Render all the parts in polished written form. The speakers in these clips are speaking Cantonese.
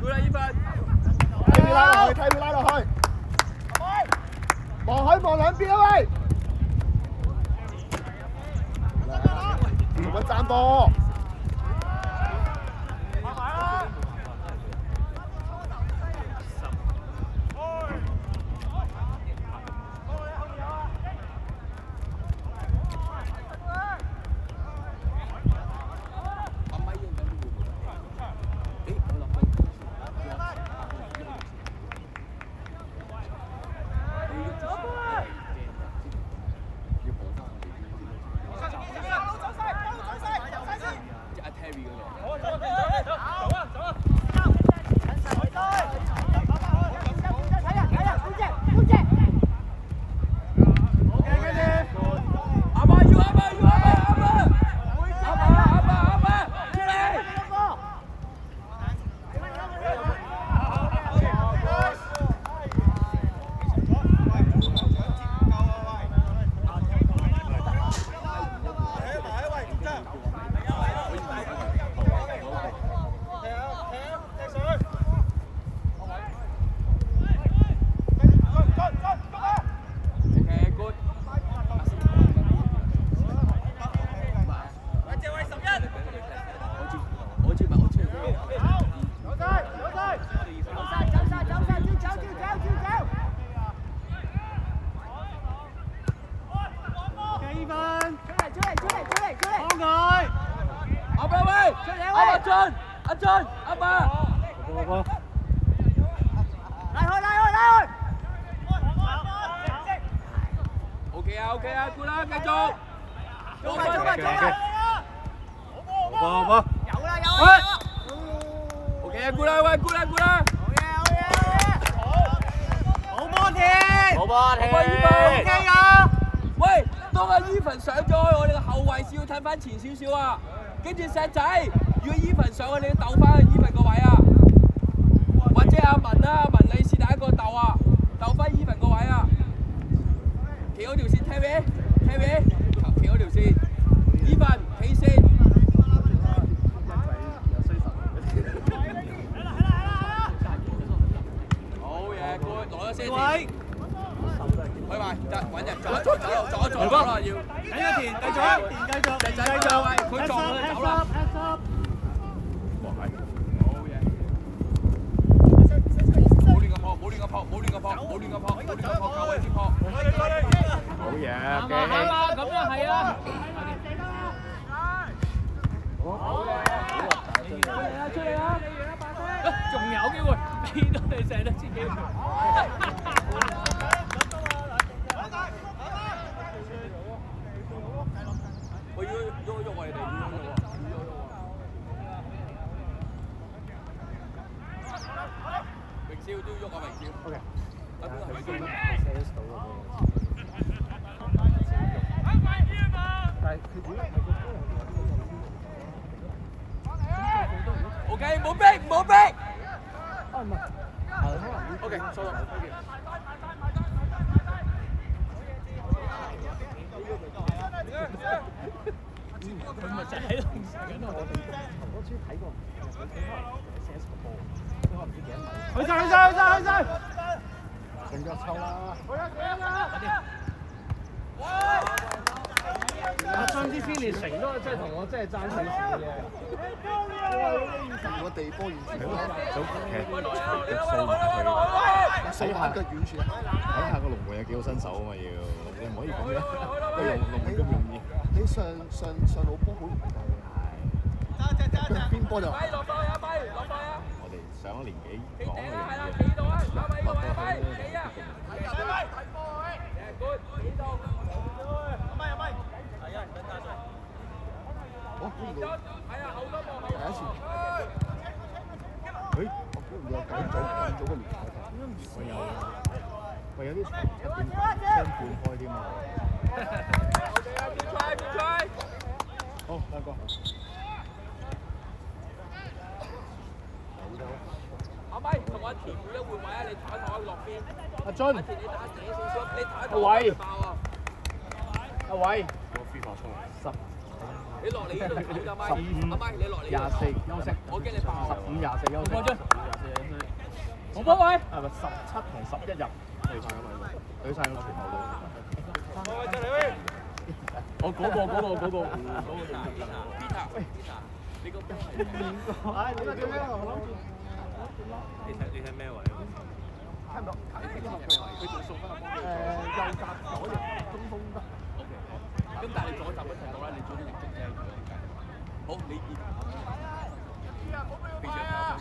啦，依份。睇佢拉落去，睇佢拉落去。望兩邊啊喂！做乜爭波？前少少啊，跟住石仔，如果伊凡上去，你要鬥翻去伊凡個位啊，或者阿文啊，文你是第一個鬥啊，鬥翻伊凡個位啊，企好條線，聽未？聽未？企好條線，伊凡企線。好嘢，攞咗先。去埋，得揾人左啦要。睇咗田，繼續，石仔繼續，佢撞佢走啦。好嘢！冇亂咁撲，夠位先撲。好嘢，啱啊，咁樣係啊。好嘢，出嚟啦！仲有機會，邊度你成日都知機會。OK， 冇逼。啊唔係，OK， 收到。佢咪就喺度成緊我哋嗰次睇過，射個波，佢話唔知幾多米。去晒！成腳抽啦！阿張之 finish 成都真係同我真係爭少少嘅。個地波完全好，掃下腳遠處，睇下個龍門有幾好身手啊嘛要，你唔可以咁樣，個龍門咁容易。你上路波好唔夠嘅，邊波就。我哋上一年紀講嘅嘢，落到去第一次。我估唔到早個年代喂有啲場7點雙半開添嘛。好，兩個。阿咪同阿田換一換位啊！你打台落邊。阿津。阿田你打斜少少，你打台阿偉。爆啊！阿偉。個飛發出嚟。10。你落嚟呢度唞㗎，咪阿咪你落嚟。24休息，我驚你爆。15、24休息。過張。好波位。係咪17同11入？對晒咁嘛？對晒個全部都。我嗰個。你個唉，點啊？你睇咩位？聽唔到。佢仲送翻個波。右閘左翼中鋒得。咁但係你左閘都睇到啦，你左翼正正好，你見。非常好。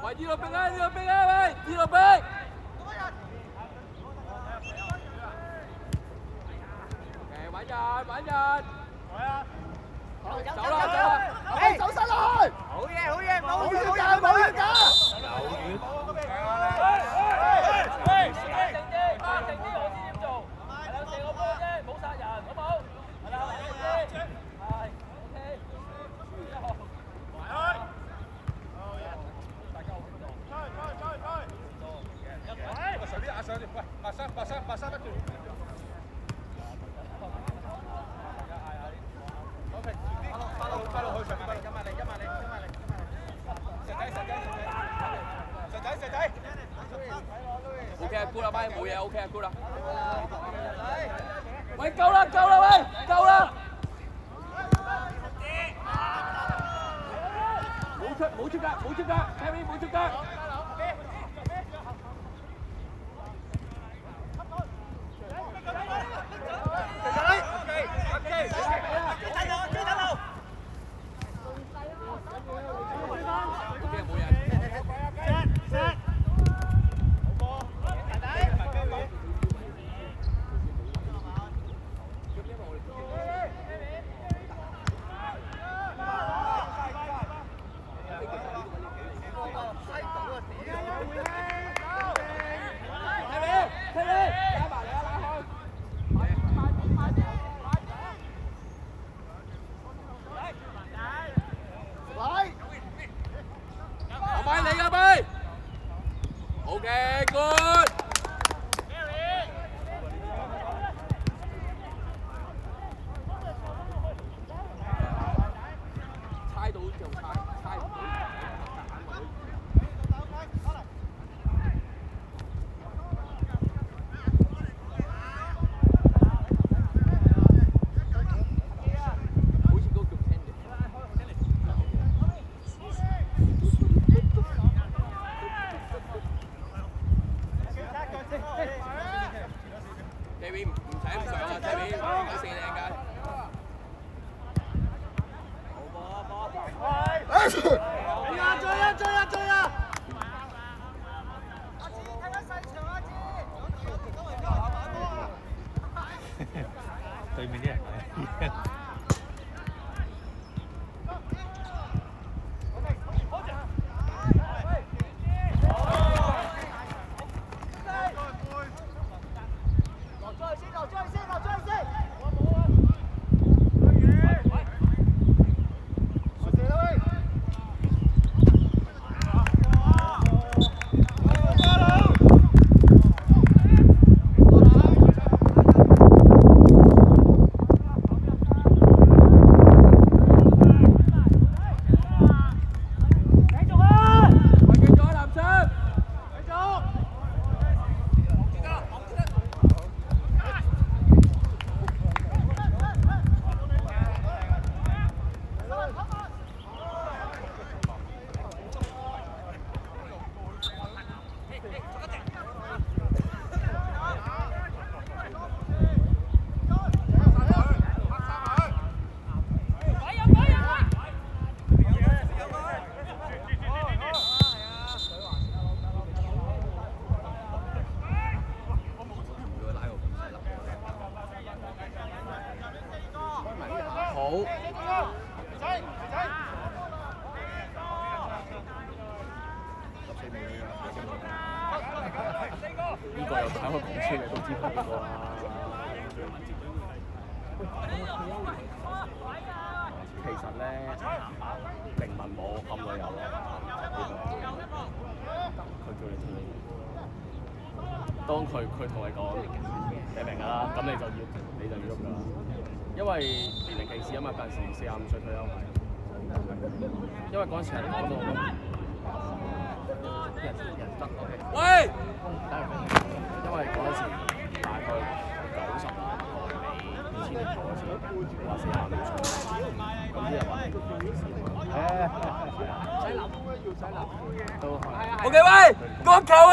喂，呢度逼啊！呢度逼啊！喂，呢度逼！玩人，玩人。走啦！哎，走晒落去！好嘢，冇嘢㗎，冇嘢㗎！靜啲，我知點做。係啦，射個波啫，冇殺人，好冇？係啦，係，OK。大家好協助。上啲壓上啲，喂，白衫一段。快落去上邊，今晚嚟。石仔。OK 啊，good 啦，咪冇嘢 ，OK 啊，good 啦。喂，夠啦，喂，夠啦。冇出格 ，Terry 冇出格。OK， good。猜到就猜，猜唔到。好似嗰個叫 Candy。David 唔使咁上啊 ，David 有四靚㗎。追啊！對面啲人係。呢個又睇我講出嚟都知邊個啦。其實咧，靈文冇咁耐有咯。叫你跳。當佢同你講，你明㗎啦，咁你就要喐㗎啦。因為年齡歧視啊嘛，嗰陣時45歲退休係。因為嗰陣時係講到人得喂！因為嗰陣時大概90年尾2000年頭嗰時話45歲，咁啲人話都係。OK 喂，個球喂，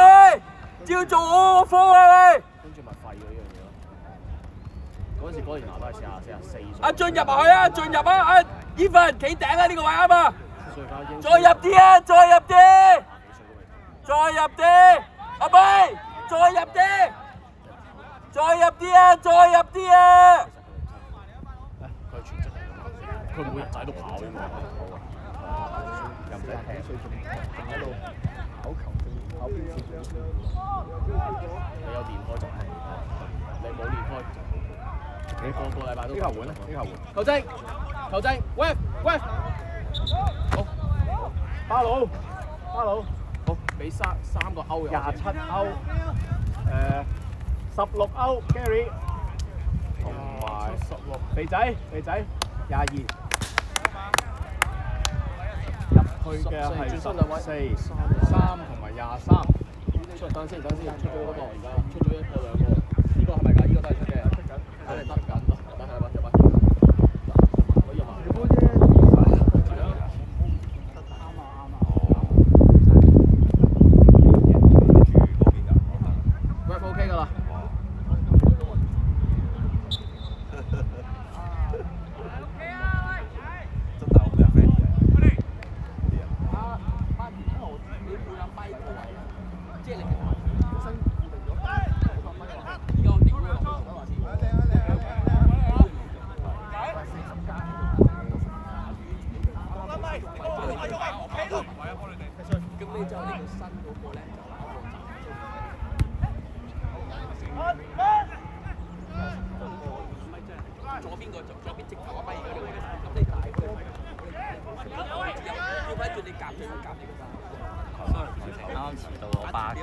照做我個科喂。跟住咪廢咗呢樣嘢咯。嗰陣時嗰年拿都係44歲。阿進入埋去啊，進入啊！阿Evan企頂啊，呢個位啱啊！再入啲啊，再入啲，再入啲，阿妹，再入啲，再入啲啊，再入啲啊！佢係全職嚟㗎嘛，佢每日仔都跑㗎嘛，又唔使踢，仲喺度跑球，跑邊線？你有練開就係，你冇練開就冇。你個禮拜都呢球換咧？呢球換。球證，球證，喂喂，好，巴魯，好，俾3個歐嘅，27歐，16歐 Gary， 同埋16，肥仔22，入去嘅係14、3同埋23。等先，出咗嗰個而家，出咗1個2個，呢個係咪㗎？呢個都係出嘅，肯定得緊，等下入可以入埋。Ref OK 㗎啦。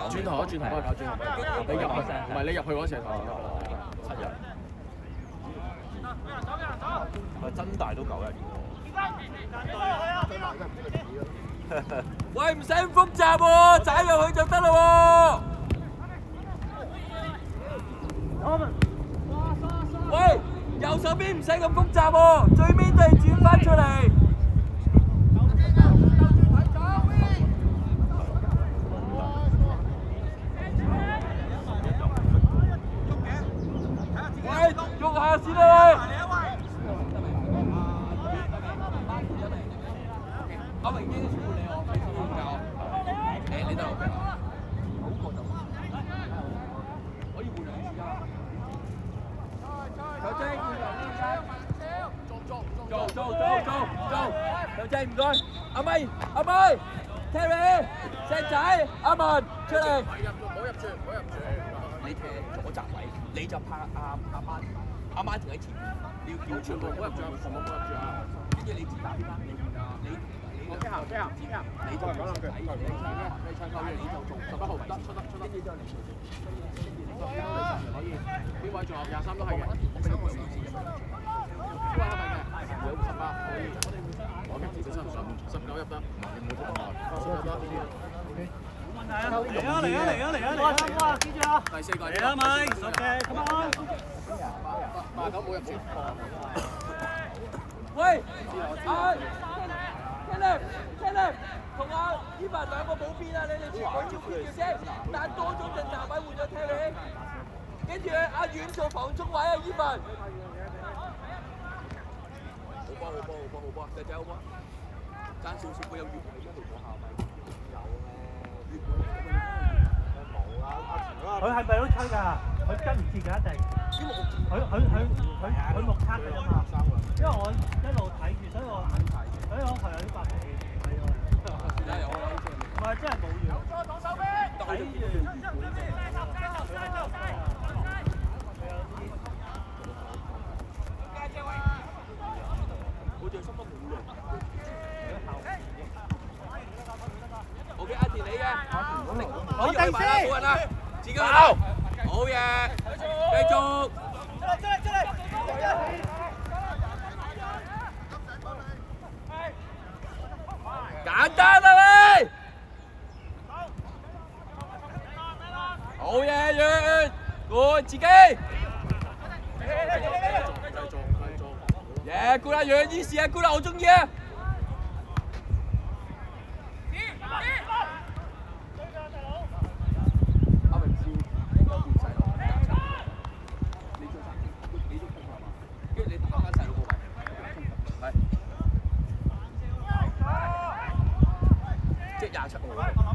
轉頭，你入去，唔係你入去嗰時係7人。真大都9人。喂，唔使咁複雜喎，踩入去就得啦喎。喂，右手邊唔使咁複雜喎，最尾都係轉翻出嚟。喂，喐下先啦喂。阿榮英全部你我，你先教。你得我嘅。好過就可以換2次啊。球證，做。球證唔該。阿妹 ，Terry， 石仔，阿文出嚟。唔好入住。你踢左閘位，你就拍阿媽停喺前面，你要叫全部唔好入住，全部唔好入住啊！跟住你自打邊啦，你就講兩句，你唱球員，你就做11號唔得，出得，跟住之後你可以，邊位仲有23都係嘅，邊位係咪嘅？18可以，我今次19入得，19得，OK。嚟啊！記住啊！第4個嚟啦，咪 OK，come on。8九冇入住。喂，Caleb，同阿Evan兩個冇變啊！你哋全部要變住先，但多咗陣站位換咗 Terry， 跟住阿遠做防中位啊 Evan。好波，仔好波，爭少少會有越位一路過下位。佢係咪都吹㗎？佢跟唔切㗎一定。佢目測㗎嘛。因為我一路睇住，所以我係有啲發脾氣。唔係真係冇嘢。睇住。好似心都冇可以去埋啦，冇人啦，自己去鬧，好嘢，繼續。簡單啦喂，好嘢，遠，過自己。耶，顧啦，遠啲事啊，顧啦，我中意啊。即係27號。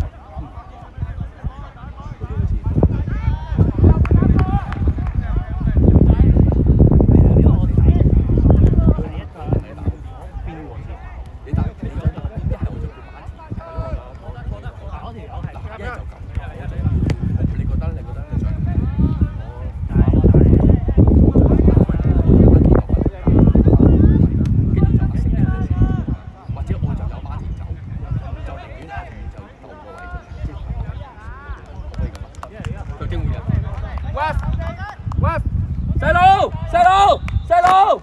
細路，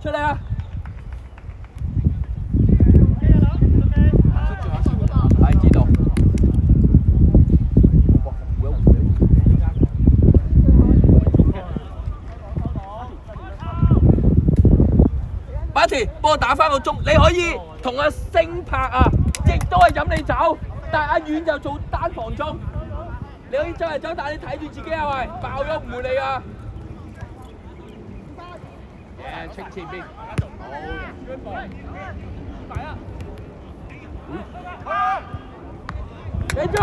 出嚟啊！係知道。馬田，幫我打翻個鐘，你可以同阿星拍啊，亦都係飲你酒，但係阿遠就做單防鐘。你可以周圍走，但係你睇住自己啊喂，爆咗唔會理啊！清前邊，繼續，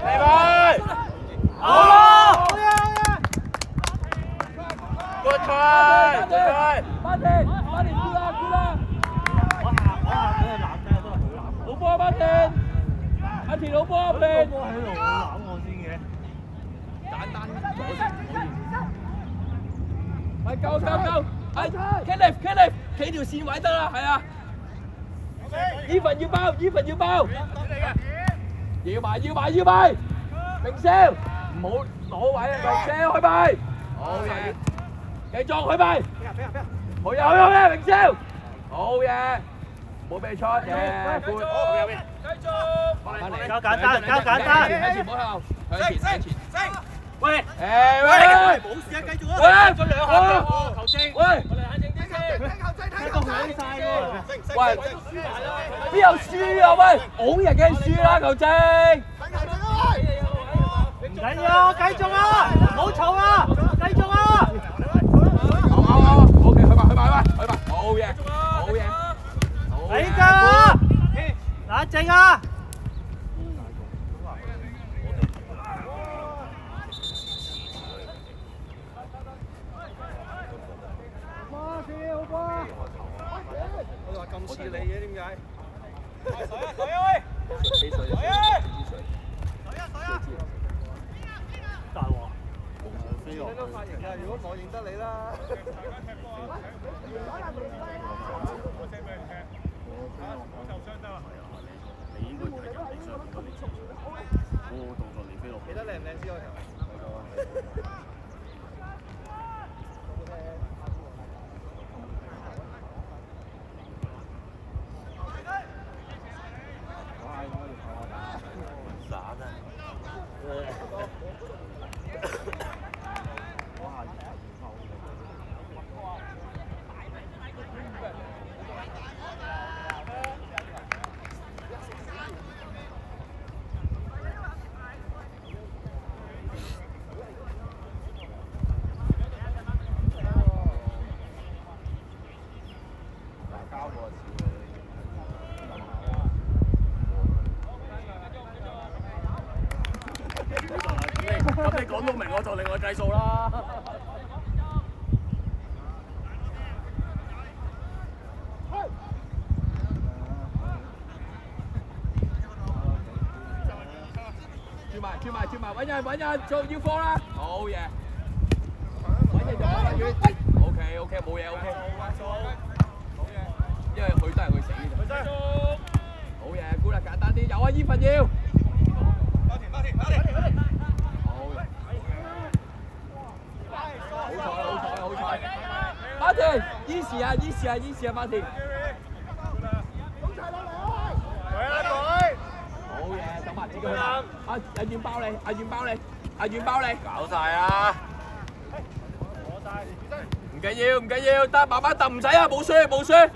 嚟吧，好啦，好嘢，good try，good try，馬田沽啦，我下俾佢攬咧都係佢攬。好波馬田，阿田好波阿邊，波喺度攬我先嘅，簡單咗先可以。係夠，係 Kenneth，企條線位得啦，係啊。Even 要包，要埋，明少，唔好攞位啊，明少去埋，好嘢，繼續去埋，好嘢，明少，好嘢，冇俾錯嘅，半，繼續，交簡單，向前，唔好向前。喂，喂，冇事啊，繼續啊！喂，咗兩下球證，喂，我哋冷靜啲先，踢到響晒喎。喂，邊有輸啊？喂，拱人嘅輸啦，球證。唔緊要，繼續啊！唔好嘈啊！繼續啊！好 ，OK， 去吧，好嘢，你㗎啊！冷靜啊！我話咁似你嘅點解？水啊大鑊！飛落去啊！如果我認得你啦。你應該係人哋上邊嗰啲嗰個動作你飛落去。記得靚唔靚先開頭。咁你講到明我就另外計數啦。轉埋，揾人做要貨啦。好嘢，揾人就揾遠。OK， 冇嘢 OK。因為佢都係佢死嘅。好嘢，估啦簡單啲，有啊依份要。好彩，馬田，easy 啊馬田。好嘢，走埋自己去啦。阿遠包你，阿遠包你。搞晒啊！唔緊要，得慢慢揼，唔使啊，冇輸。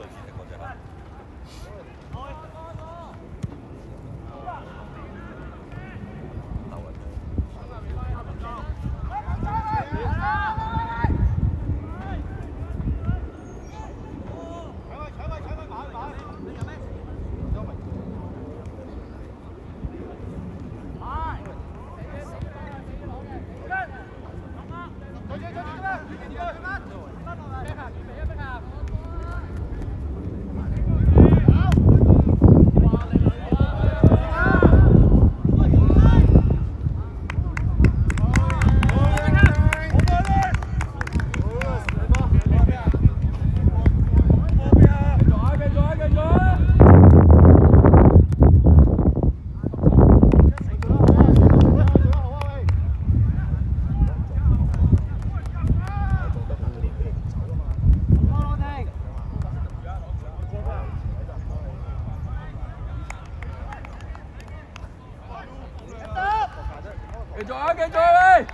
繼續喂！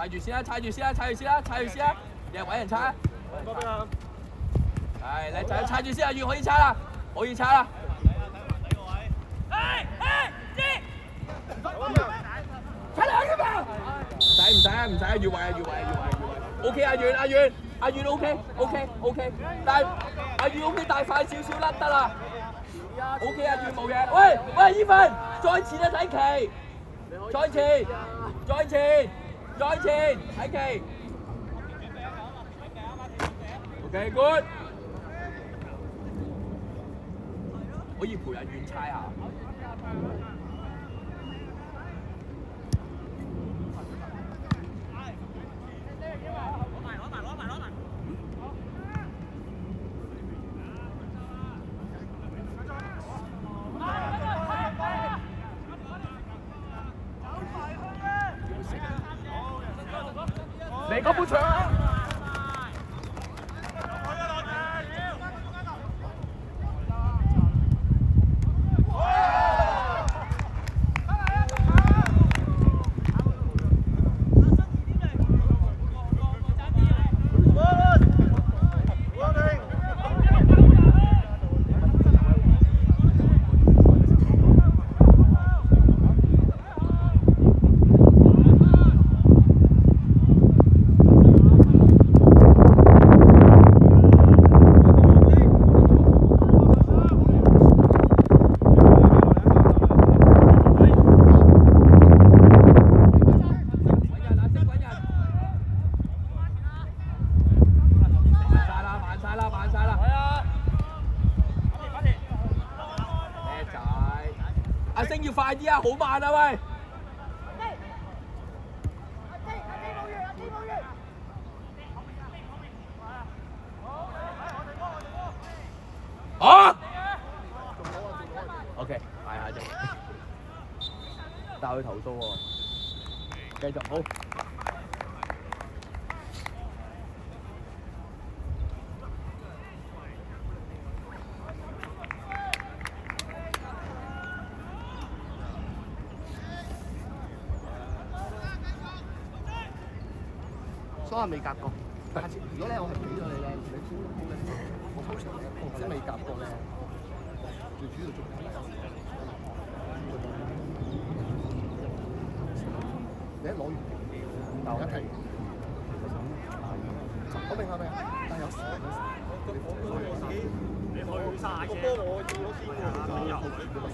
踩住先啦，你係揾人踩。係，你就踩住先啊，越可以踩啦，可以踩啦。踩兩㗎嘛！唔使啊，越位。OK 阿遠 OK， 但係阿遠 OK 帶快少少甩得啦。OK 阿遠冇嘢。喂，依份再前啊睇旗，再前睇旗。OK good。可以陪阿遠猜下。嚟嗰半場啊！阿星要快啲啊，好慢啊喂！啊 ！OK， 嗌下啫，但係佢投訴喎，繼續好。所以未夾過。下次如果咧我係俾咗你咧，你鋪咧，我鋪場咧，即係未夾過咧，最主要做咩？你一攞完，但一提，我明，但有時你去曬嘅。個波我要咗先㗎。